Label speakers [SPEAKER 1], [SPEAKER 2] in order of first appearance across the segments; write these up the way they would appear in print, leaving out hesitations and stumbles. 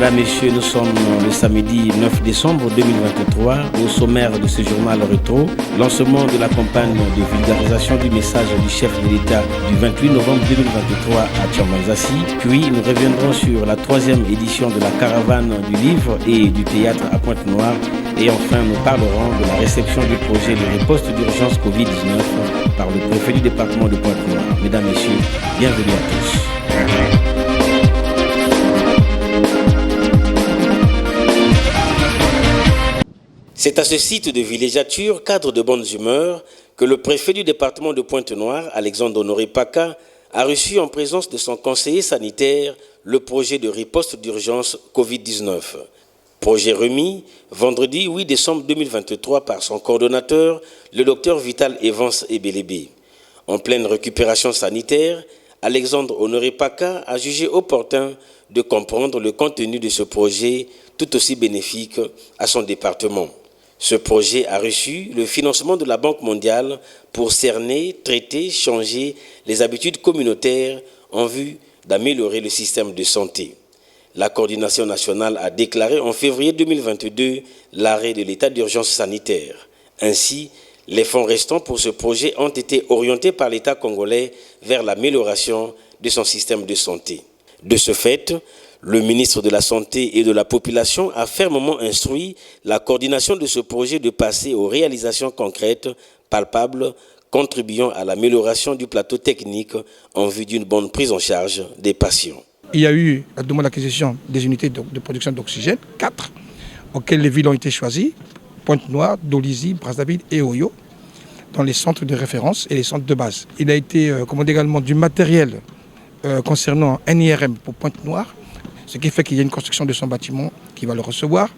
[SPEAKER 1] Madame, Messieurs, nous sommes le samedi 9 décembre 2023. Au sommaire de ce journal rétro, lancement de la campagne de vulgarisation du message du chef de l'État du 28 novembre 2023 à Tchambazassi. Puis nous reviendrons sur la 3e édition de la caravane du livre et du théâtre à Pointe-Noire. Et enfin, nous parlerons de la réception du projet de riposte d'urgence Covid-19 par le préfet du département de Pointe-Noire. Mesdames, Messieurs, bienvenue à tous. C'est à ce site de villégiature, cadre de bonnes humeurs, que le préfet du département de Pointe-Noire, Alexandre Honoré Paka, a reçu en présence de son conseiller sanitaire le projet de riposte d'urgence Covid-19. Projet remis vendredi 8 décembre 2023 par son coordonnateur, le docteur Vital Evans Ebelebe. En pleine récupération sanitaire, Alexandre Honoré Paka a jugé opportun de comprendre le contenu de ce projet tout aussi bénéfique à son département. Ce projet a reçu le financement de la Banque mondiale pour cerner, traiter, changer les habitudes communautaires en vue d'améliorer le système de santé. La coordination nationale a déclaré en février 2022 l'arrêt de l'état d'urgence sanitaire. Ainsi, les fonds restants pour ce projet ont été orientés par l'État congolais vers l'amélioration de son système de santé. De ce fait, le ministre de la Santé et de la Population a fermement instruit la coordination de ce projet de passer aux réalisations concrètes, palpables, contribuant à l'amélioration du plateau technique en vue d'une bonne prise en charge des patients.
[SPEAKER 2] Il y a eu la demande d'acquisition des unités de production d'oxygène, 4, auxquelles les villes ont été choisies, Pointe-Noire, Dolisie, Brazzaville et Oyo, dans les centres de référence et les centres de base. Il a été commandé également du matériel concernant NIRM pour Pointe-Noire, ce qui fait qu'il y a une construction de son bâtiment qui va le recevoir.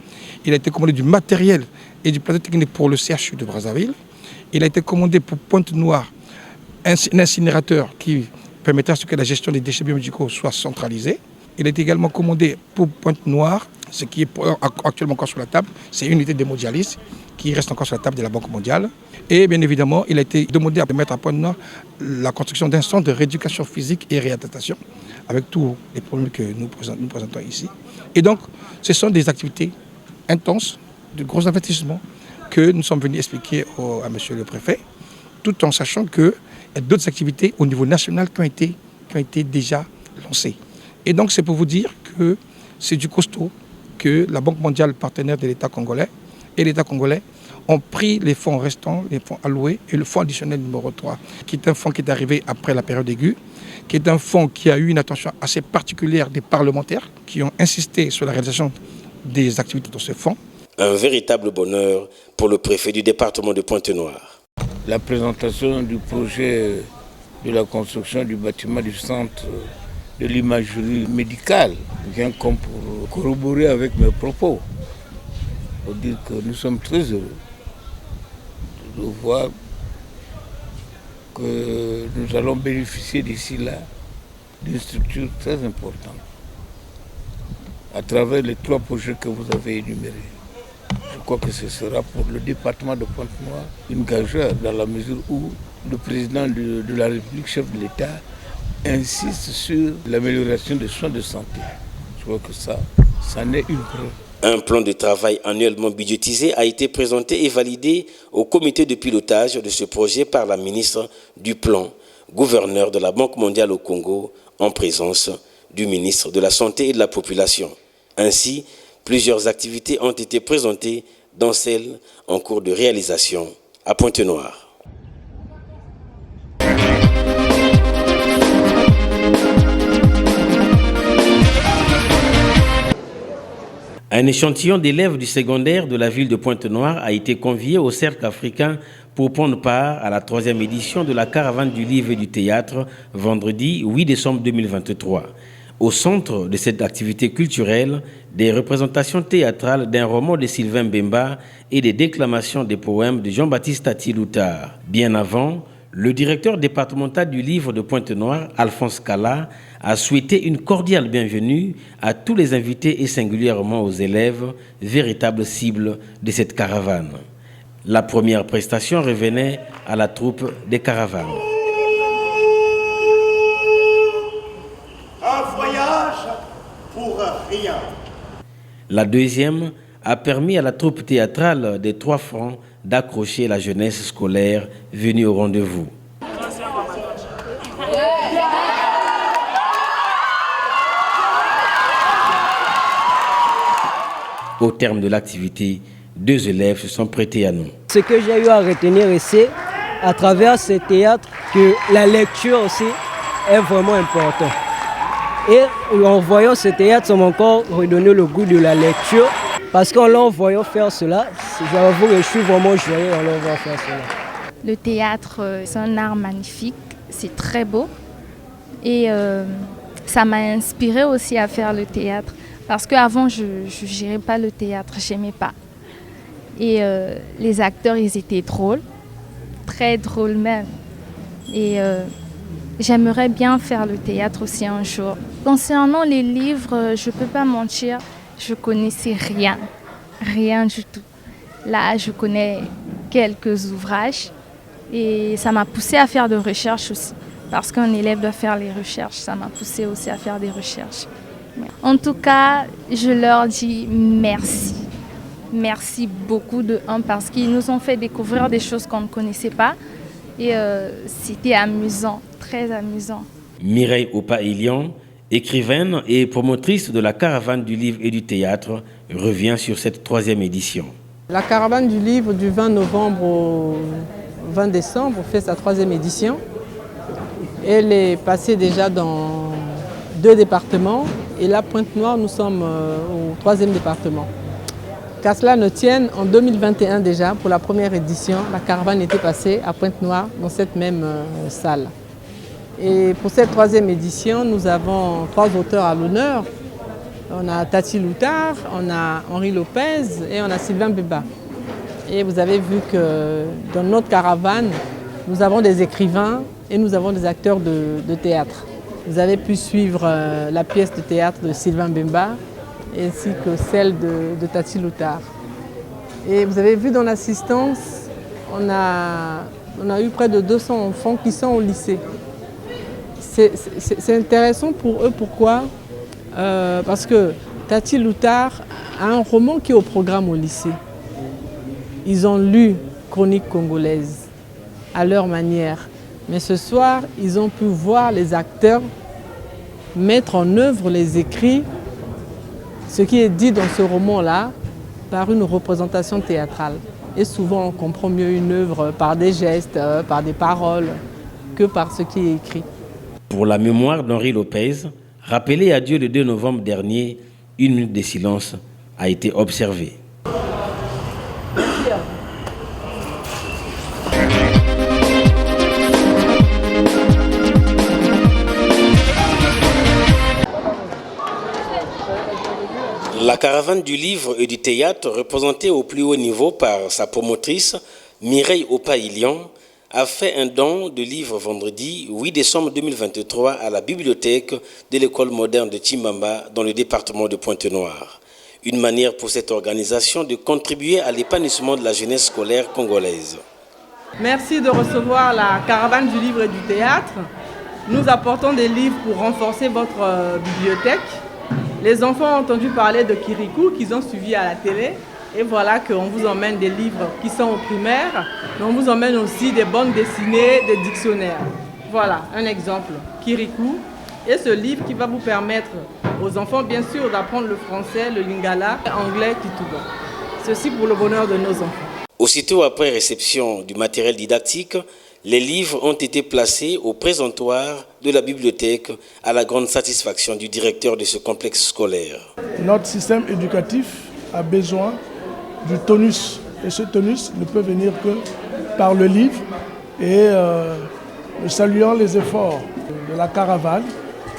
[SPEAKER 2] Il a été commandé du matériel et du plateau technique pour le CHU de Brazzaville. Il a été commandé pour Pointe-Noire un incinérateur qui permettra à ce que la gestion des déchets biomédicaux soit centralisée. Il a été également commandé pour Pointe-Noire, ce qui est actuellement encore sur la table, c'est une unité d'hémodialyse qui reste encore sur la table de la Banque mondiale. Et bien évidemment, il a été demandé à mettre à Pointe-Noire la construction d'un centre de rééducation physique et réadaptation, avec tous les problèmes que nous présentons ici. Et donc, ce sont des activités intenses, de gros investissements que nous sommes venus expliquer à monsieur le préfet, tout en sachant qu'il y a d'autres activités au niveau national qui ont été déjà lancées. Et donc, c'est pour vous dire que c'est du costaud, que la Banque mondiale, partenaire de l'État congolais, et l'État congolais ont pris les fonds restants, les fonds alloués, et le fonds additionnel numéro 3, qui est un fonds qui est arrivé après la période aiguë, qui est un fonds qui a eu une attention assez particulière des parlementaires, qui ont insisté sur la réalisation des activités dans ce fonds.
[SPEAKER 1] Un véritable bonheur pour le préfet du département de Pointe-Noire.
[SPEAKER 3] La présentation du projet de la construction du bâtiment du centre de l'imagerie médicale vient comme pour corroborer avec mes propos. Pour dire que nous sommes très heureux de voir que nous allons bénéficier d'ici là d'une structure très importante à travers les 3 projets que vous avez énumérés. Je crois que ce sera pour le département de Pointe-Noire une gageure dans la mesure où le président de la République, chef de l'État, insiste sur l'amélioration des soins de santé. Je crois que ça en est une preuve.
[SPEAKER 1] Un plan de travail annuellement budgétisé a été présenté et validé au comité de pilotage de ce projet par la ministre du Plan, gouverneur de la Banque mondiale au Congo, en présence du ministre de la Santé et de la Population. Ainsi, plusieurs activités ont été présentées, dont celles en cours de réalisation à Pointe-Noire. Un échantillon d'élèves du secondaire de la ville de Pointe-Noire a été convié au Cercle africain pour prendre part à la 3e édition de la caravane du livre et du théâtre vendredi 8 décembre 2023. Au centre de cette activité culturelle, des représentations théâtrales d'un roman de Sylvain Bemba et des déclamations des poèmes de Jean-Baptiste Tati-Loutard. Bien avant, le directeur départemental du livre de Pointe-Noire, Alphonse Kala, a souhaité une cordiale bienvenue à tous les invités et singulièrement aux élèves, véritables cibles de cette caravane. La première prestation revenait à la troupe des caravanes.
[SPEAKER 4] Un voyage pour rien.
[SPEAKER 1] La deuxième a permis à la troupe théâtrale des 3 francs d'accrocher la jeunesse scolaire venue au rendez-vous. Au terme de l'activité, 2 élèves se sont prêtés à nous.
[SPEAKER 4] Ce que j'ai eu à retenir ici, à travers ce théâtre, que la lecture aussi est vraiment importante. Et en voyant ce théâtre, ça m'a encore redonné le goût de la lecture. Parce qu'en voyant faire cela, j'avoue que je suis vraiment joyeux en voyant faire cela.
[SPEAKER 5] Le théâtre, c'est un art magnifique, c'est très beau. Et ça m'a inspiré aussi à faire le théâtre. Parce qu'avant, je ne gérais pas le théâtre, je n'aimais pas. Et les acteurs, ils étaient drôles, très drôles même. Et j'aimerais bien faire le théâtre aussi un jour. Concernant les livres, je ne peux pas mentir, je ne connaissais rien du tout. Là, je connais quelques ouvrages et ça m'a poussé à faire des recherches aussi. Parce qu'un élève doit faire les recherches, ça m'a poussé aussi à faire des recherches. En tout cas, je leur dis merci. Merci beaucoup parce qu'ils nous ont fait découvrir des choses qu'on ne connaissait pas. Et c'était amusant, très amusant.
[SPEAKER 1] Mireille Opa-Ilian, écrivaine et promotrice de la caravane du livre et du théâtre, revient sur cette 3e édition.
[SPEAKER 6] La caravane du livre du 20 novembre au 20 décembre fait sa 3e édition. Elle est passée déjà dans 2 départements et là, Pointe-Noire, nous sommes au 3e département. Qu'à cela ne tienne, en 2021 déjà, pour la première édition, la caravane était passée à Pointe-Noire dans cette même salle. Et pour cette 3e édition, nous avons 3 auteurs à l'honneur. On a Tati Loutard, on a Henri Lopez et on a Sylvain Bemba. Et vous avez vu que dans notre caravane, nous avons des écrivains et nous avons des acteurs de théâtre. Vous avez pu suivre la pièce de théâtre de Sylvain Bemba ainsi que celle de Tati Loutard. Et vous avez vu dans l'assistance, on a eu près de 200 enfants qui sont au lycée. C'est intéressant pour eux, pourquoi ? Parce que Tati Loutard a un roman qui est au programme au lycée. Ils ont lu Chroniques congolaises à leur manière. Mais ce soir, ils ont pu voir les acteurs mettre en œuvre les écrits, ce qui est dit dans ce roman-là, par une représentation théâtrale. Et souvent, on comprend mieux une œuvre par des gestes, par des paroles, que par ce qui est écrit.
[SPEAKER 1] Pour la mémoire d'Henri Lopez, rappelé à Dieu le 2 novembre dernier, 1 minute de silence a été observée. La caravane du livre et du théâtre, représentée au plus haut niveau par sa promotrice, Mireille Opa-Ilian, a fait un don de livres vendredi 8 décembre 2023 à la bibliothèque de l'école moderne de Tchimbamba dans le département de Pointe-Noire. Une manière pour cette organisation de contribuer à l'épanouissement de la jeunesse scolaire congolaise.
[SPEAKER 6] Merci de recevoir la caravane du livre et du théâtre. Nous apportons des livres pour renforcer votre bibliothèque. Les enfants ont entendu parler de Kirikou qu'ils ont suivi à la télé. Et voilà qu'on vous emmène des livres qui sont au primaire, mais on vous emmène aussi des bandes dessinées, des dictionnaires. Voilà un exemple, Kirikou. Et ce livre qui va vous permettre aux enfants, bien sûr, d'apprendre le français, le lingala, l'anglais, Kitouba. Ceci pour le bonheur de nos enfants.
[SPEAKER 1] Aussitôt après réception du matériel didactique, les livres ont été placés au présentoir de la bibliothèque à la grande satisfaction du directeur de ce complexe scolaire.
[SPEAKER 7] Notre système éducatif a besoin du tonus. Et ce tonus ne peut venir que par le livre. Et nous saluons les efforts de la caravane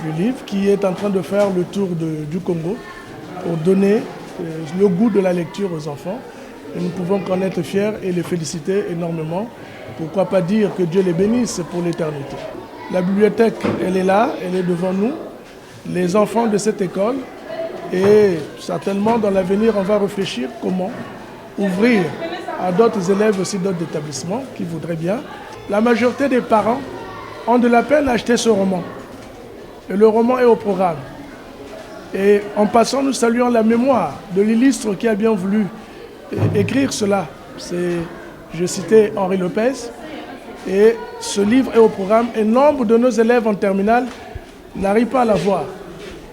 [SPEAKER 7] du livre qui est en train de faire le tour du Congo pour donner le goût de la lecture aux enfants. Et nous pouvons qu'en être fiers et les féliciter énormément. Pourquoi pas dire que Dieu les bénisse pour l'éternité. La bibliothèque, elle est là, elle est devant nous. Les enfants de cette école, et certainement dans l'avenir, on va réfléchir comment ouvrir à d'autres élèves aussi d'autres établissements qui voudraient bien. La majorité des parents ont de la peine à acheter ce roman. Et le roman est au programme. Et en passant, nous saluons la mémoire de l'illustre qui a bien voulu écrire cela. Je citais Henri Lopez. Et ce livre est au programme et nombre de nos élèves en terminale n'arrivent pas à la voir.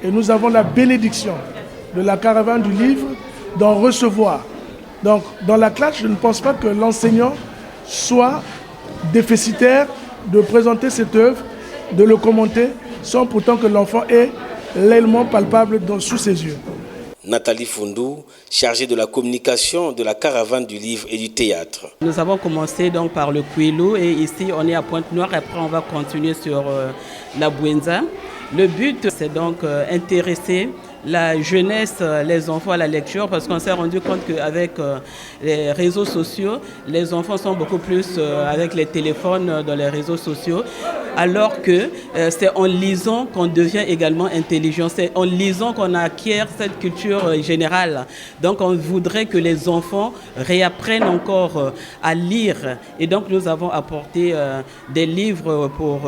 [SPEAKER 7] Et nous avons la bénédiction de la caravane du livre d'en recevoir. Donc dans la classe, je ne pense pas que l'enseignant soit déficitaire de présenter cette œuvre, de le commenter, sans pourtant que l'enfant ait l'élément palpable sous ses yeux.
[SPEAKER 1] Nathalie Fundou, chargée de la communication de la caravane du livre et du théâtre.
[SPEAKER 8] Nous avons commencé donc par le Kouilou et ici on est à Pointe-Noire. Après on va continuer sur la Bouenza. Le but c'est donc intéresser la jeunesse, les enfants à la lecture, parce qu'on s'est rendu compte qu'avec les réseaux sociaux, les enfants sont beaucoup plus avec les téléphones dans les réseaux sociaux, alors que c'est en lisant qu'on devient également intelligent, c'est en lisant qu'on acquiert cette culture générale. Donc on voudrait que les enfants réapprennent encore à lire, et donc nous avons apporté des livres pour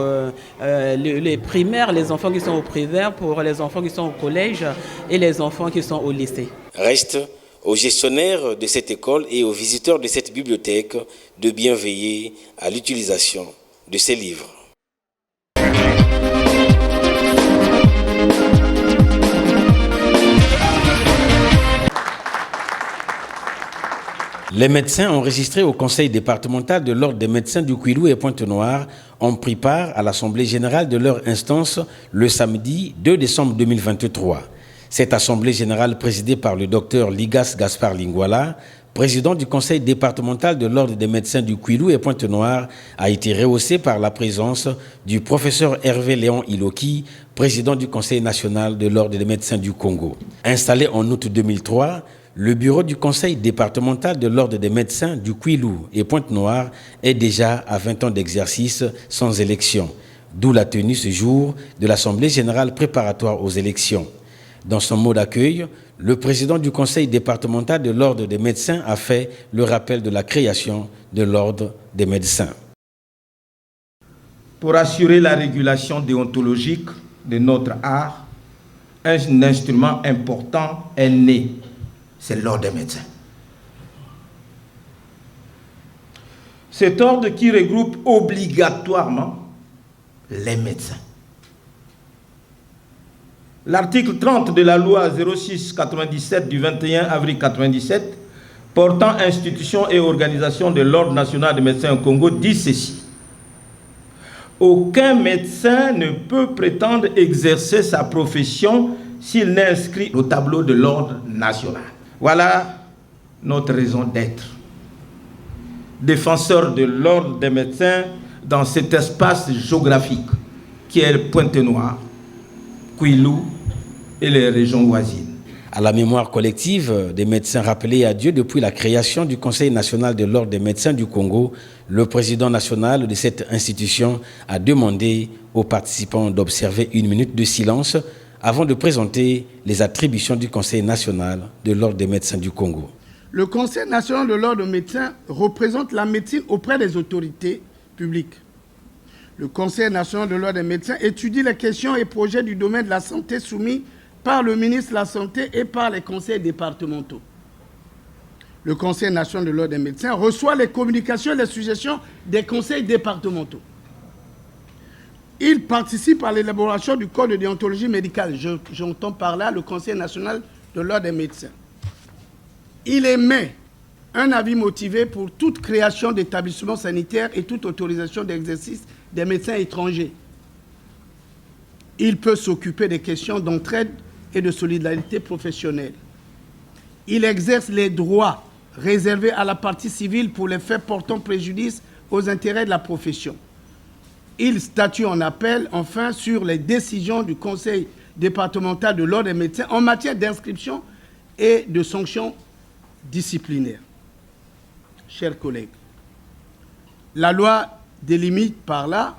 [SPEAKER 8] les primaires, les enfants qui sont au primaire, pour les enfants qui sont au collège, et les enfants qui sont au lycée.
[SPEAKER 1] Reste aux gestionnaires de cette école et aux visiteurs de cette bibliothèque de bien veiller à l'utilisation de ces livres. Les médecins enregistrés au conseil départemental de l'ordre des médecins du Kouilou et Pointe-Noire ont pris part à l'assemblée générale de leur instance le samedi 2 décembre 2023. Cette assemblée générale présidée par le docteur Ligas Gaspard Lingwala, président du conseil départemental de l'ordre des médecins du Kouilou et Pointe-Noire, a été rehaussée par la présence du professeur Hervé Léon Iloki, président du conseil national de l'ordre des médecins du Congo. Installé en août 2003, le bureau du conseil départemental de l'ordre des médecins du Kouilou et Pointe-Noire est déjà à 20 ans d'exercice sans élection, d'où la tenue ce jour de l'assemblée générale préparatoire aux élections. Dans son mot d'accueil, le président du conseil départemental de l'ordre des médecins a fait le rappel de la création de l'ordre des médecins.
[SPEAKER 9] Pour assurer la régulation déontologique de notre art, un instrument important est né, c'est l'ordre des médecins. Cet ordre qui regroupe obligatoirement les médecins. L'article 30 de la loi 06-97 du 21 avril 1997 portant institution et organisation de l'Ordre national des médecins au Congo dit ceci. Aucun médecin ne peut prétendre exercer sa profession s'il n'est inscrit au tableau de l'Ordre national. Voilà notre raison d'être. Défenseur de l'Ordre des médecins dans cet espace géographique qui est Pointe-Noire, Kouilou et les régions voisines.
[SPEAKER 1] À la mémoire collective des médecins rappelés à Dieu depuis la création du Conseil national de l'Ordre des médecins du Congo, le président national de cette institution a demandé aux participants d'observer une minute de silence avant de présenter les attributions du Conseil national de l'Ordre des médecins du Congo.
[SPEAKER 10] Le Conseil national de l'Ordre des médecins représente la médecine auprès des autorités publiques. Le Conseil national de l'Ordre des médecins étudie les questions et projets du domaine de la santé soumis par le ministre de la Santé et par les conseils départementaux. Le Conseil national de l'Ordre des médecins reçoit les communications et les suggestions des conseils départementaux. Il participe à l'élaboration du code de déontologie médicale. J'entends par là le Conseil national de l'Ordre des médecins. Il émet un avis motivé pour toute création d'établissements sanitaires et toute autorisation d'exercice des médecins étrangers. Il peut s'occuper des questions d'entraide et de solidarité professionnelle. Il exerce les droits réservés à la partie civile pour les faits portant préjudice aux intérêts de la profession. Il statue en appel, enfin, sur les décisions du Conseil départemental de l'Ordre des médecins en matière d'inscription et de sanctions disciplinaires. Chers collègues, la loi délimite par là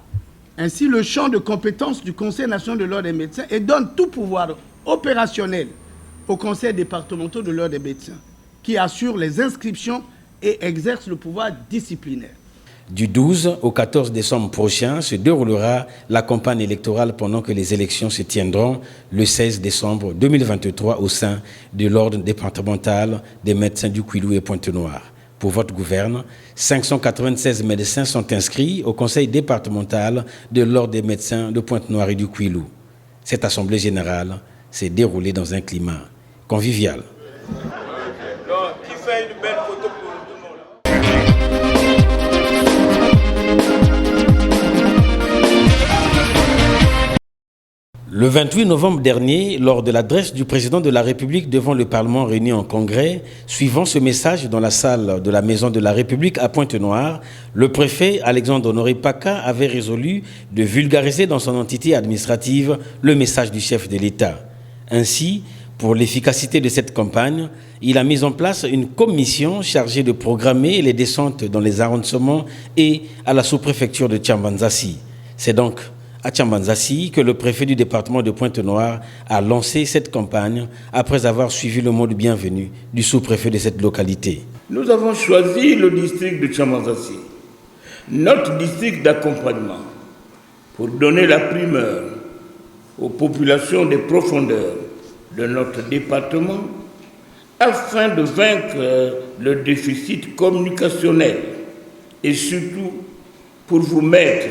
[SPEAKER 10] ainsi le champ de compétences du Conseil national de l'Ordre des médecins et donne tout pouvoir opérationnel au Conseil départemental de l'Ordre des médecins qui assure les inscriptions et exerce le pouvoir disciplinaire.
[SPEAKER 1] Du 12 au 14 décembre prochain se déroulera la campagne électorale pendant que les élections se tiendront le 16 décembre 2023 au sein de l'ordre départemental des médecins du Kouilou et Pointe-Noire. Pour votre gouverne, 596 médecins sont inscrits au conseil départemental de l'ordre des médecins de Pointe-Noire et du Kouilou. Cette assemblée générale s'est déroulée dans un climat convivial. Le 28 novembre dernier, lors de l'adresse du président de la République devant le Parlement réuni en congrès, suivant ce message dans la salle de la Maison de la République à Pointe-Noire, le préfet Alexandre Honoré Paka avait résolu de vulgariser dans son entité administrative le message du chef de l'État. Ainsi, pour l'efficacité de cette campagne, il a mis en place une commission chargée de programmer les descentes dans les arrondissements et à la sous-préfecture de Tchambanzassi. C'est donc à Tchambanzassi que le préfet du département de Pointe-Noire a lancé cette campagne après avoir suivi le mot de bienvenue du sous-préfet de cette localité.
[SPEAKER 3] Nous avons choisi le district de Tchambanzassi, notre district d'accompagnement, pour donner la primeur aux populations des profondeurs de notre département afin de vaincre le déficit communicationnel et surtout pour vous mettre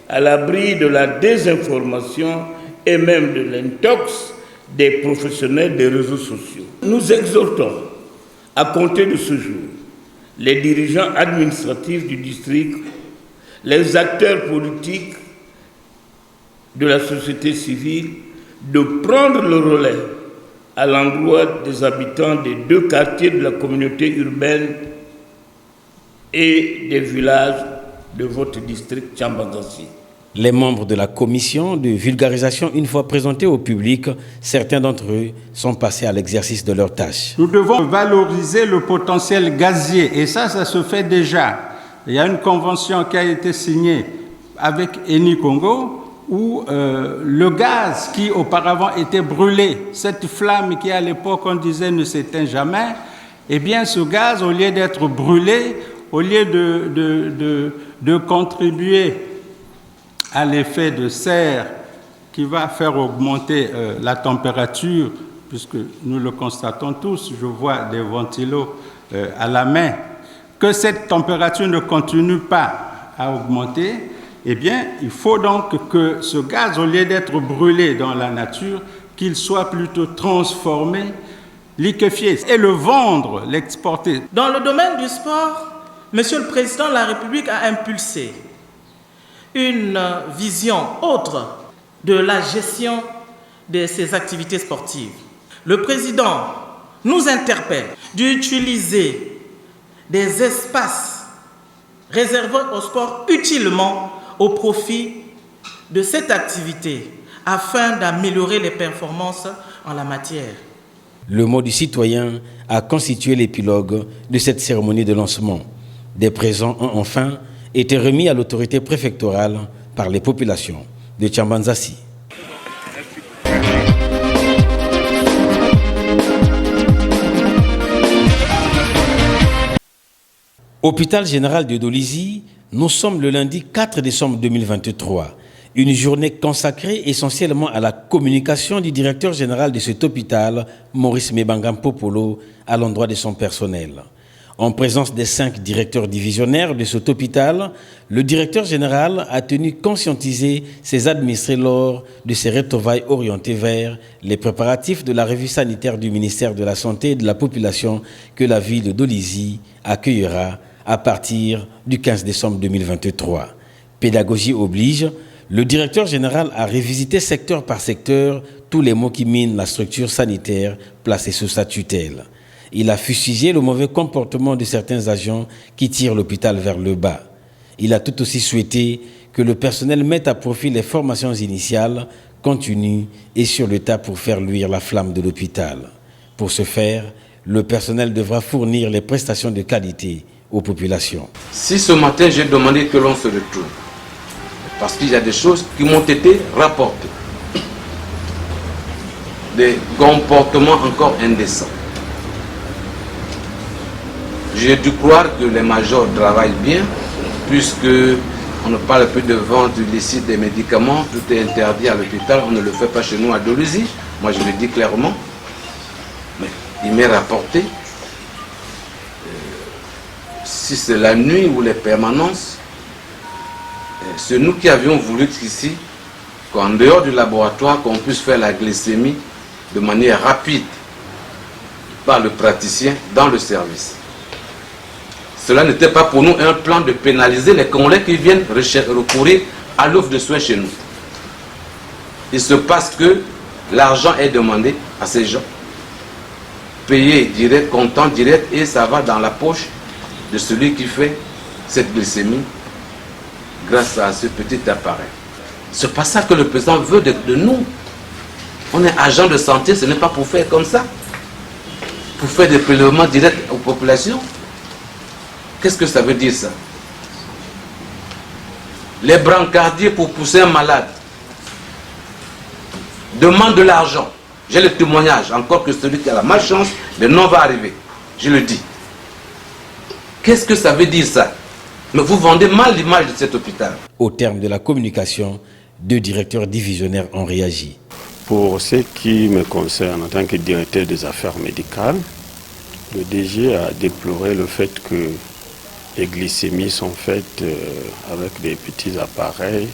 [SPEAKER 3] à l'abri de la désinformation et même de l'intox des professionnels des réseaux sociaux. Nous exhortons, à compter de ce jour, les dirigeants administratifs du district, les acteurs politiques de la société civile, de prendre le relais à l'endroit des habitants des deux quartiers de la communauté urbaine et des villages de votre district Tchambanzassi.
[SPEAKER 1] Les membres de la commission de vulgarisation, une fois présentés au public, certains d'entre eux sont passés à l'exercice de leurs tâches.
[SPEAKER 11] Nous devons valoriser le potentiel gazier et ça se fait déjà. Il y a une convention qui a été signée avec Eni Congo où le gaz qui auparavant était brûlé, cette flamme qui à l'époque on disait ne s'éteint jamais, eh bien ce gaz, au lieu d'être brûlé, au lieu de contribuer à l'effet de serre qui va faire augmenter la température, puisque nous le constatons tous, je vois des ventilos à la main, que cette température ne continue pas à augmenter, eh bien, il faut donc que ce gaz, au lieu d'être brûlé dans la nature, qu'il soit plutôt transformé, liquéfié, et le vendre, l'exporter.
[SPEAKER 12] Dans le domaine du sport, Monsieur le Président de la République a impulsé une vision autre de la gestion de ces activités sportives. Le Président nous interpelle d'utiliser des espaces réservés au sport utilement au profit de cette activité afin d'améliorer les performances en la matière.
[SPEAKER 1] Le mot du citoyen a constitué l'épilogue de cette cérémonie de lancement. Des présents ont enfin été remis à l'autorité préfectorale par les populations de Tchambanzassi. Hôpital général de Dolisie, nous sommes le lundi 4 décembre 2023. Une journée consacrée essentiellement à la communication du directeur général de cet hôpital, Maurice Mebangam Popolo, à l'endroit de son personnel. En présence des 5 directeurs divisionnaires de cet hôpital, le directeur général a tenu conscientiser ses administrés lors de ces retrouvailles orientées vers les préparatifs de la revue sanitaire du ministère de la Santé et de la Population que la ville de Dolisie accueillera à partir du 15 décembre 2023. Pédagogie oblige, le directeur général a revisité secteur par secteur tous les maux qui minent la structure sanitaire placée sous sa tutelle. Il a fustigé le mauvais comportement de certains agents qui tirent l'hôpital vers le bas. Il a tout aussi souhaité que le personnel mette à profit les formations initiales, continues et sur le tas pour faire luire la flamme de l'hôpital. Pour ce faire, le personnel devra fournir les prestations de qualité aux populations.
[SPEAKER 13] Si ce matin j'ai demandé que l'on se retourne, parce qu'il y a des choses qui m'ont été rapportées, des comportements encore indécents. J'ai dû croire que les majors travaillent bien, puisque on ne parle plus de vente illicite des médicaments, tout est interdit à l'hôpital, on ne le fait pas chez nous à Dolisie, moi je le dis clairement. Mais il m'est rapporté, si c'est la nuit ou les permanences, c'est nous qui avions voulu ici, qu'en dehors du laboratoire, qu'on puisse faire la glycémie de manière rapide par le praticien dans le service. Cela n'était pas pour nous un plan de pénaliser les Congolais qui viennent recourir à l'offre de soins chez nous. Il se passe que l'argent est demandé à ces gens, payé direct, comptant direct, et ça va dans la poche de celui qui fait cette glycémie grâce à ce petit appareil. C'est pas ça que le président veut de nous. On est agent de santé, ce n'est pas pour faire comme ça. Pour faire des prélèvements directs aux populations. Qu'est-ce que ça veut dire ça? Les brancardiers pour pousser un malade demandent de l'argent. J'ai le témoignage, encore que celui qui a la malchance, le nom va arriver. Je le dis. Qu'est-ce que ça veut dire ça? Mais vous vendez mal l'image de cet hôpital.
[SPEAKER 1] Au terme de la communication, 2 directeurs divisionnaires ont réagi.
[SPEAKER 14] Pour ce qui me concerne, en tant que directeur des affaires médicales, le DG a déploré le fait que les glycémies sont faites avec des petits appareils,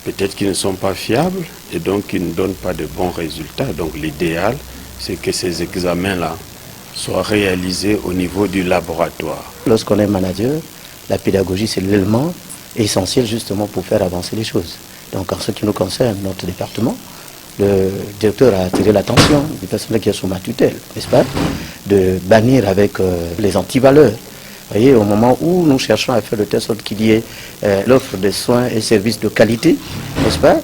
[SPEAKER 14] peut-être qui ne sont pas fiables et donc qui ne donnent pas de bons résultats. Donc l'idéal, c'est que ces examens-là soient réalisés au niveau du laboratoire.
[SPEAKER 15] Lorsqu'on est manager, la pédagogie, c'est l'élément essentiel justement pour faire avancer les choses. Donc en ce qui nous concerne, notre département, le directeur a attiré l'attention du personnel qui est sous ma tutelle, n'est-ce pas, de bannir avec les antivaleurs. Vous voyez, au moment où nous cherchons à faire de telle sorte qu'il y ait l'offre de soins et services de qualité, n'est-ce pas,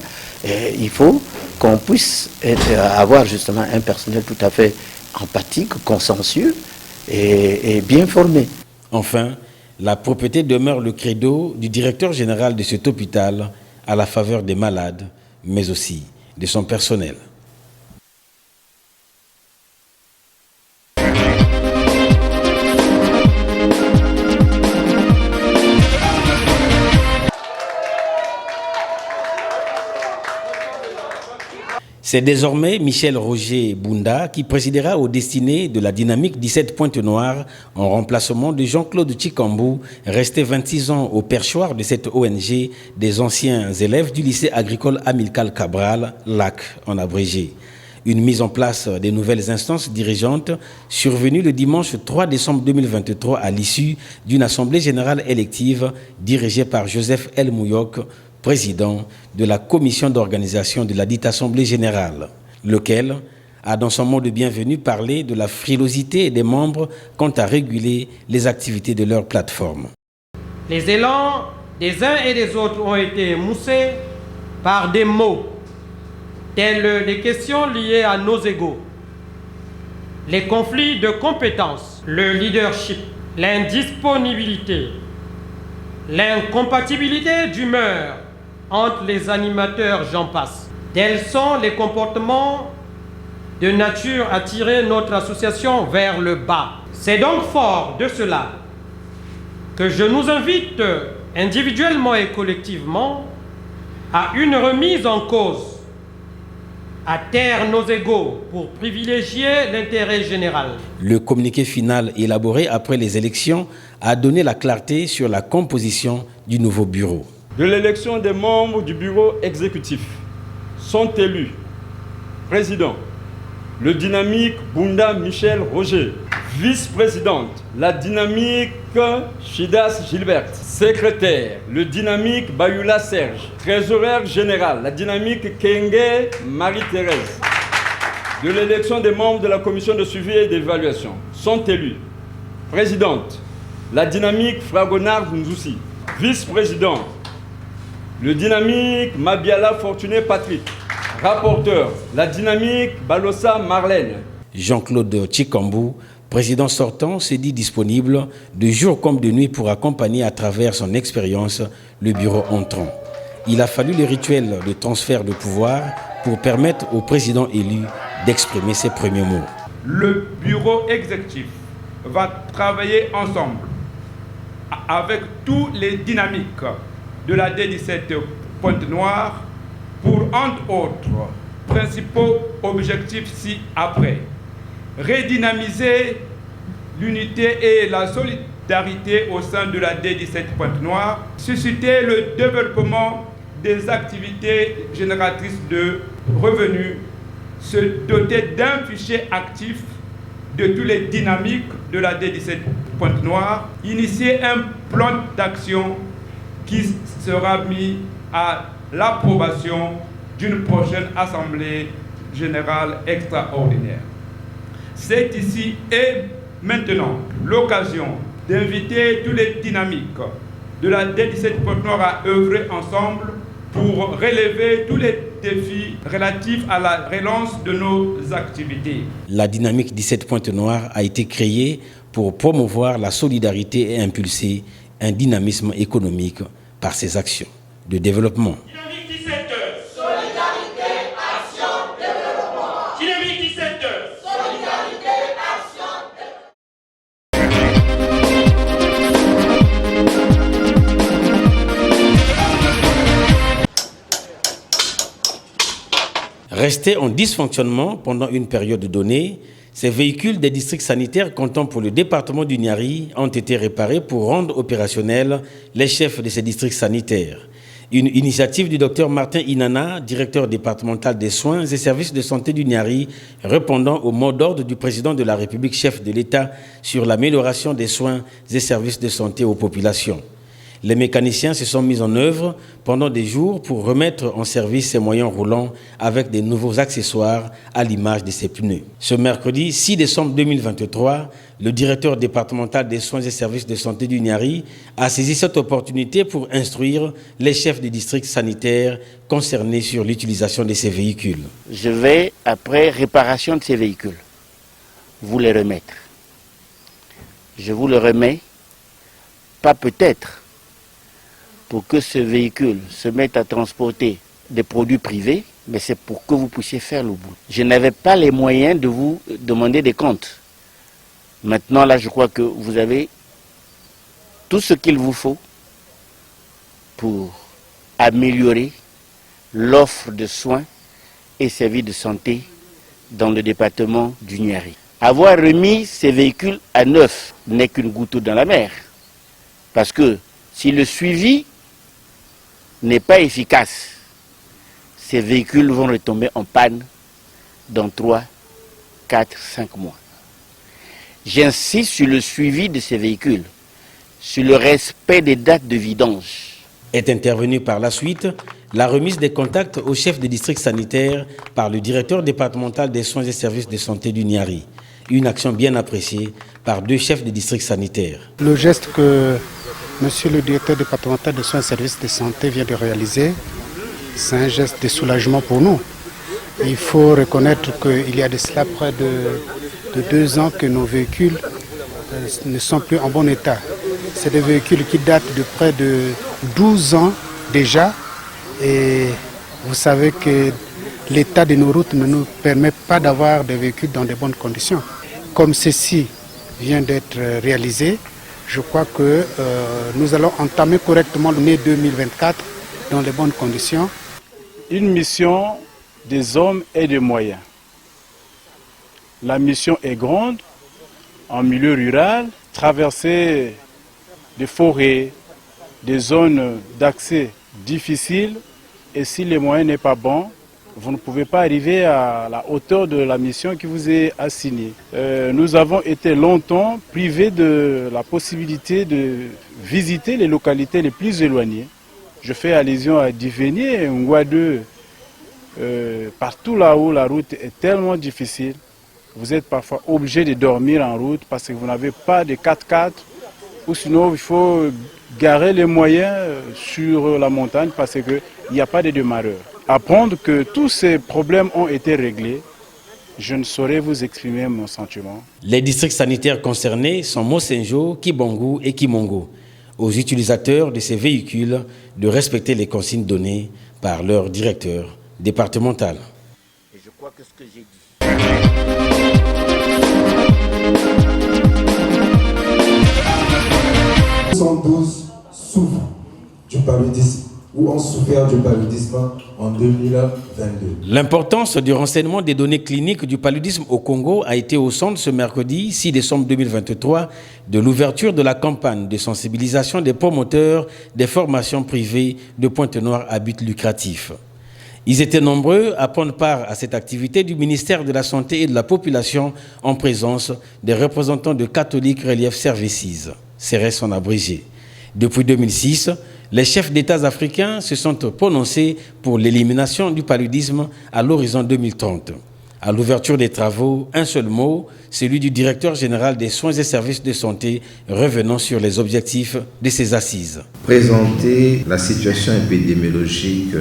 [SPEAKER 15] il faut qu'on puisse avoir justement un personnel tout à fait empathique, consciencieux et bien formé.
[SPEAKER 1] Enfin, la propreté demeure le credo du directeur général de cet hôpital à la faveur des malades, mais aussi de son personnel. C'est désormais Michel Roger Bunda qui présidera aux destinées de la dynamique 17 Pointe-Noire en remplacement de Jean-Claude Tchikambu, resté 26 ans au perchoir de cette ONG des anciens élèves du lycée agricole Amilcar Cabral, LAC en abrégé. Une mise en place des nouvelles instances dirigeantes survenue le dimanche 3 décembre 2023 à l'issue d'une assemblée générale élective dirigée par Joseph El Mouyok, président de la commission d'organisation de la dite Assemblée générale, lequel a dans son mot de bienvenue parlé de la frilosité des membres quant à réguler les activités de leur plateforme.
[SPEAKER 16] Les élans des uns et des autres ont été moussés par des mots, tels des questions liées à nos égos, les conflits de compétences, le leadership, l'indisponibilité, l'incompatibilité d'humeur entre les animateurs, j'en passe. Tels sont les comportements de nature à tirer notre association vers le bas. C'est donc fort de cela que je nous invite individuellement et collectivement à une remise en cause, à taire nos égos pour privilégier l'intérêt général.
[SPEAKER 1] Le communiqué final élaboré après les élections a donné la clarté sur la composition du nouveau bureau.
[SPEAKER 17] De l'élection des membres du bureau exécutif sont élus président, le dynamique Bunda Michel Roger, vice-présidente, la dynamique Chidas Gilbert, secrétaire, le dynamique Bayula Serge, trésorière générale, la dynamique Kenge Marie-Thérèse. De l'élection des membres de la commission de suivi et d'évaluation sont élus présidente, la dynamique Fragonard Nzoussi, vice-président, le dynamique Mabiala Fortuné Patrick, rapporteur, la dynamique Balossa Marlène.
[SPEAKER 1] Jean-Claude Tchikambu, président sortant, s'est dit disponible de jour comme de nuit pour accompagner à travers son expérience le bureau entrant. Il a fallu le rituel de transfert de pouvoir pour permettre au président élu d'exprimer ses premiers mots.
[SPEAKER 18] Le bureau exécutif va travailler ensemble
[SPEAKER 17] avec tous les dynamiques de la D17 Pointe-Noire pour, entre autres, principaux objectifs ci-après. Redynamiser l'unité et la solidarité au sein de la D17 Pointe-Noire, susciter le développement des activités génératrices de revenus, se doter d'un fichier actif de toutes les dynamiques de la D17 Pointe-Noire, initier un plan d'action qui sera mis à l'approbation d'une prochaine Assemblée générale extraordinaire. C'est ici et maintenant l'occasion d'inviter toutes les dynamiques de la D17 Pointe-Noire à œuvrer ensemble pour relever tous les défis relatifs à la relance de nos activités.
[SPEAKER 1] La dynamique 17 Pointe-Noire a été créée pour promouvoir la solidarité et impulser un dynamisme économique par ses actions de développement.
[SPEAKER 18] Dynamique 17, solidarité, action, développement. Dynamique 17, solidarité, action,
[SPEAKER 1] Restés en dysfonctionnement pendant une période donnée, ces véhicules des districts sanitaires comptant pour le département du Niari ont été réparés pour rendre opérationnels les chefs de ces districts sanitaires. Une initiative du docteur Martin Inana, directeur départemental des soins et services de santé du Niari, répondant au mot d'ordre du président de la République, chef de l'État, sur l'amélioration des soins et services de santé aux populations. Les mécaniciens se sont mis en œuvre pendant des jours pour remettre en service ces moyens roulants avec des nouveaux accessoires à l'image de ces pneus. Ce mercredi 6 décembre 2023, le directeur départemental des soins et services de santé du Niari a saisi cette opportunité pour instruire les chefs des districts sanitaires concernés sur l'utilisation de ces véhicules.
[SPEAKER 19] Je vais, après réparation de ces véhicules, vous les remettre. Je vous le remets, pas peut-être, pour que ce véhicule se mette à transporter des produits privés, mais c'est pour que vous puissiez faire le bout. Je n'avais pas les moyens de vous demander des comptes. Maintenant, là, je crois que vous avez tout ce qu'il vous faut pour améliorer l'offre de soins et services de santé dans le département du Niari. Avoir remis ces véhicules à neuf n'est qu'une goutte dans la mer. Parce que si le suivi n'est pas efficace, ces véhicules vont retomber en panne dans 3, 4, 5 mois. J'insiste sur le suivi de ces véhicules, sur le respect des dates de vidange.
[SPEAKER 1] Est intervenue par la suite la remise des contacts au chef des districts sanitaires par le directeur départemental des soins et services de santé du Niari. Une action bien appréciée par 2 chefs des districts sanitaires.
[SPEAKER 20] Le geste que Monsieur le directeur départemental de soins et services de santé vient de réaliser, c'est un geste de soulagement pour nous. Il faut reconnaître qu'il y a de cela près de 2 ans que nos véhicules ne sont plus en bon état. C'est des véhicules qui datent de près de 12 ans déjà. Et vous savez que l'état de nos routes ne nous permet pas d'avoir des véhicules dans de bonnes conditions. Comme ceci vient d'être réalisé, je crois que nous allons entamer correctement l'année 2024 dans les bonnes conditions.
[SPEAKER 21] Une mission des hommes et des moyens. La mission est grande, en milieu rural, traverser des forêts, des zones d'accès difficiles, et si les moyens n'est pas bon, vous ne pouvez pas arriver à la hauteur de la mission qui vous est assignée. Nous avons été longtemps privés de la possibilité de visiter les localités les plus éloignées. Je fais allusion à Divenier, Ngouadeu, partout là où la route est tellement difficile. Vous êtes parfois obligé de dormir en route parce que vous n'avez pas de 4x4 ou sinon il faut garer les moyens sur la montagne parce qu'il n'y a pas de démarreur. Apprendre que tous ces problèmes ont été réglés, je ne saurais vous exprimer mon sentiment.
[SPEAKER 1] Les districts sanitaires concernés sont Mosenjo, Kibongo et Kimongo. Aux utilisateurs de ces véhicules de respecter les consignes données par leur directeur départemental.
[SPEAKER 19] Et je crois que ce que j'ai dit.
[SPEAKER 22] Nous sommes
[SPEAKER 2] 72 souffrent du paludisme ou ont souffert du paludisme en 2022.
[SPEAKER 1] L'importance du renseignement des données cliniques du paludisme au Congo a été au centre ce mercredi 6 décembre 2023 de l'ouverture de la campagne de sensibilisation des promoteurs des formations privées de Pointe-Noire à but lucratif. Ils étaient nombreux à prendre part à cette activité du ministère de la Santé et de la Population en présence des représentants de Catholic Relief Services, CRS en abrégé. Depuis 2006, les chefs d'État africains se sont prononcés pour l'élimination du paludisme à l'horizon 2030. À l'ouverture des travaux, un seul mot, celui du directeur général des soins et services de santé, revenant sur les objectifs de ces assises.
[SPEAKER 13] Présenter la situation épidémiologique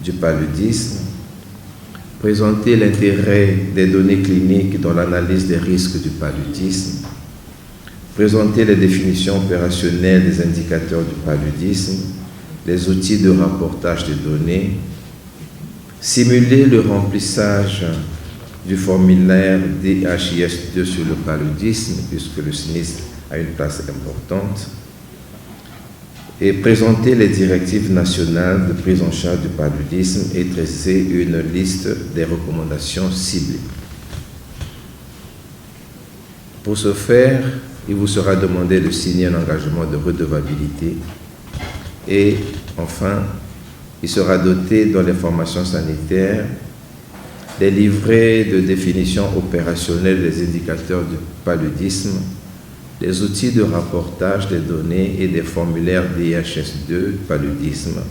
[SPEAKER 13] du paludisme, présenter l'intérêt des données cliniques dans l'analyse des risques du paludisme, présenter les définitions opérationnelles des indicateurs du paludisme, les outils de rapportage des données, simuler le remplissage du formulaire DHIS2 sur le paludisme, puisque le sinistre a une place importante, et présenter les directives nationales de prise en charge du paludisme et dresser une liste des recommandations ciblées. Pour ce faire, il vous sera demandé de signer un engagement de redevabilité et enfin, il sera doté dans les formations sanitaires des livrets de définition opérationnelle des indicateurs du paludisme, des outils de rapportage des données et des formulaires DHIS2 paludisme,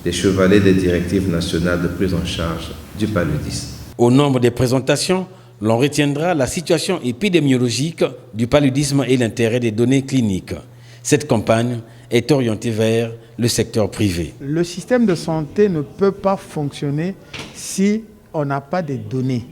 [SPEAKER 13] des chevalets des directives nationales de prise en charge du paludisme.
[SPEAKER 1] Au nombre des présentations, l'on retiendra la situation épidémiologique du paludisme et l'intérêt des données cliniques. Cette campagne est orientée vers le secteur privé.
[SPEAKER 22] Le système de santé ne peut pas fonctionner si on n'a pas de données.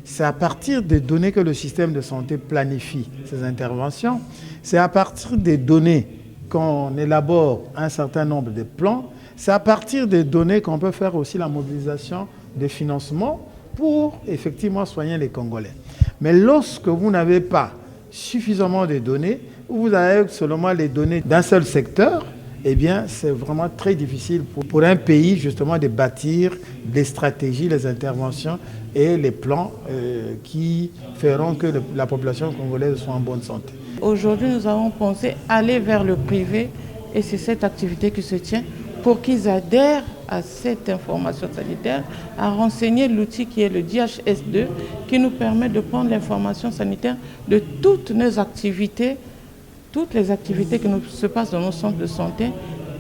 [SPEAKER 22] C'est à partir des données que le système de santé planifie ses interventions. C'est à partir des données qu'on élabore un certain nombre de plans. C'est à partir des données qu'on peut faire aussi la mobilisation des financements pour effectivement soigner les Congolais. Mais lorsque vous n'avez pas suffisamment de données, ou vous avez seulement les données d'un seul secteur, eh bien c'est vraiment très difficile pour un pays justement de bâtir les stratégies, les interventions et les plans qui feront que la population congolaise soit en bonne santé.
[SPEAKER 23] Aujourd'hui, nous avons pensé aller vers le privé et c'est cette activité qui se tient pour qu'ils adhèrent à cette information sanitaire, à renseigner l'outil qui est le DHIS2 qui nous permet de prendre l'information sanitaire de toutes nos activités, toutes les activités qui se passent dans nos centres de santé,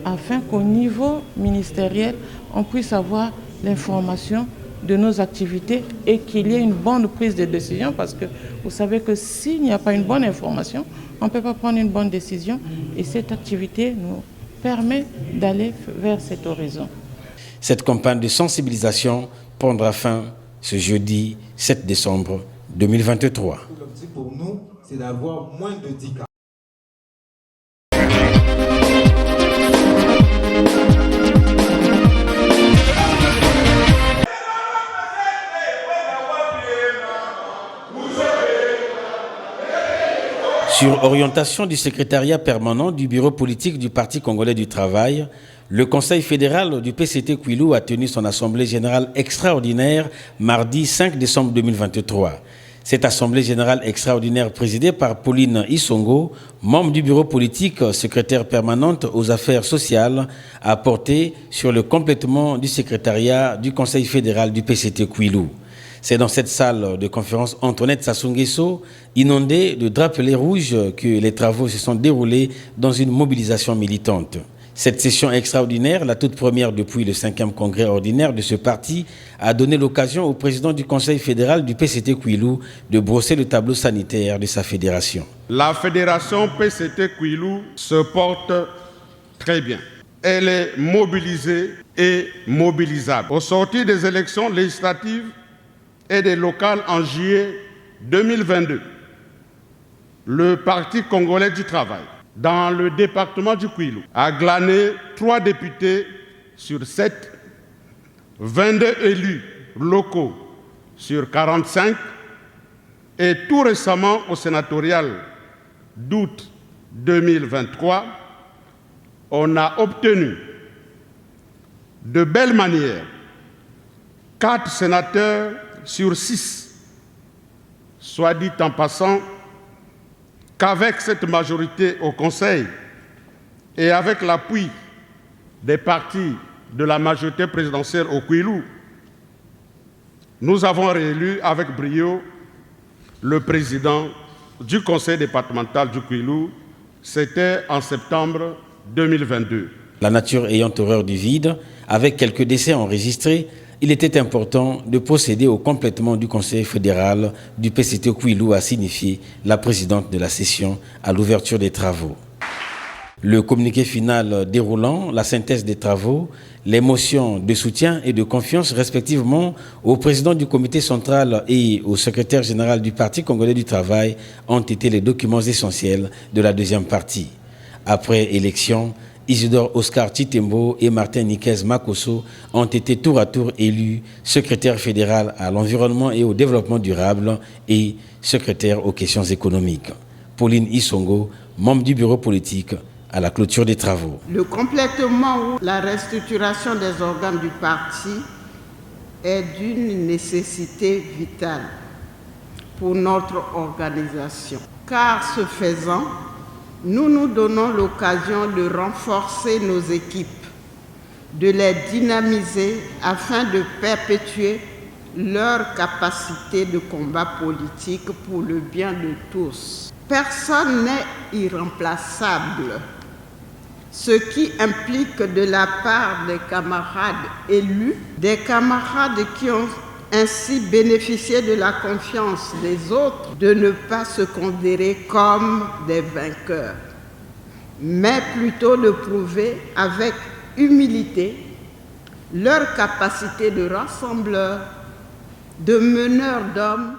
[SPEAKER 23] afin qu'au niveau ministériel, on puisse avoir l'information de nos activités et qu'il y ait une bonne prise de décision, parce que vous savez que s'il n'y a pas une bonne information, on ne peut pas prendre une bonne décision et cette activité nous permet d'aller vers cet horizon.
[SPEAKER 1] Cette campagne de sensibilisation prendra fin ce jeudi 7 décembre 2023.
[SPEAKER 2] L'objectif pour nous, c'est d'avoir moins de 10 cas.
[SPEAKER 1] Sur orientation du secrétariat permanent du bureau politique du Parti congolais du travail, le Conseil fédéral du PCT Kwilu a tenu son assemblée générale extraordinaire mardi 5 décembre 2023. Cette assemblée générale extraordinaire présidée par Pauline Isongo, membre du bureau politique, secrétaire permanente aux affaires sociales, a porté sur le complètement du secrétariat du Conseil fédéral du PCT Kwilu. C'est dans cette salle de conférence Antoinette Sassou Nguesso, inondée de drapelets rouges, que les travaux se sont déroulés dans une mobilisation militante. Cette session extraordinaire, la toute première depuis le 5e congrès ordinaire de ce parti, a donné l'occasion au président du Conseil fédéral du PCT Kwilu de brosser le tableau sanitaire de sa fédération.
[SPEAKER 24] La fédération PCT Kwilu se porte très bien. Elle est mobilisée et mobilisable. Au sortir des élections législatives et des locales en juillet 2022, le Parti congolais du travail, dans le département du Kwilu, a glané 3 députés sur 7, 22 élus locaux sur 45 et tout récemment au sénatorial d'août 2023, on a obtenu de belle manière 4 sénateurs sur 6. Soit dit en passant qu'avec cette majorité au Conseil et avec l'appui des partis de la majorité présidentielle au Kwilu, nous avons réélu avec brio le président du conseil départemental du Kwilu. C'était en septembre 2022.
[SPEAKER 1] La nature ayant horreur du vide, avec quelques décès enregistrés, il était important de procéder au complètement du conseil fédéral du PCT Kwilu, a signifié la présidente de la session à l'ouverture des travaux. Le communiqué final déroulant la synthèse des travaux, les motions de soutien et de confiance respectivement au président du comité central et au secrétaire général du Parti congolais du travail ont été les documents essentiels de la deuxième partie. Après élection, Isidore Oscar Chitembo et Martin Niquez Makosso ont été tour à tour élus secrétaire fédéral à l'environnement et au développement durable et secrétaire aux questions économiques. Pauline Isongo, membre du bureau politique, à la clôture des travaux.
[SPEAKER 23] Le complétement ou la restructuration des organes du parti est d'une nécessité vitale pour notre organisation. Car ce faisant, nous nous donnons l'occasion de renforcer nos équipes, de les dynamiser afin de perpétuer leur capacité de combat politique pour le bien de tous. Personne n'est irremplaçable, ce qui implique de la part des camarades élus, des camarades qui ont ainsi bénéficié de la confiance des autres, de ne pas se considérer comme des vainqueurs, mais plutôt de prouver avec humilité leur capacité de rassembleurs, de meneurs d'hommes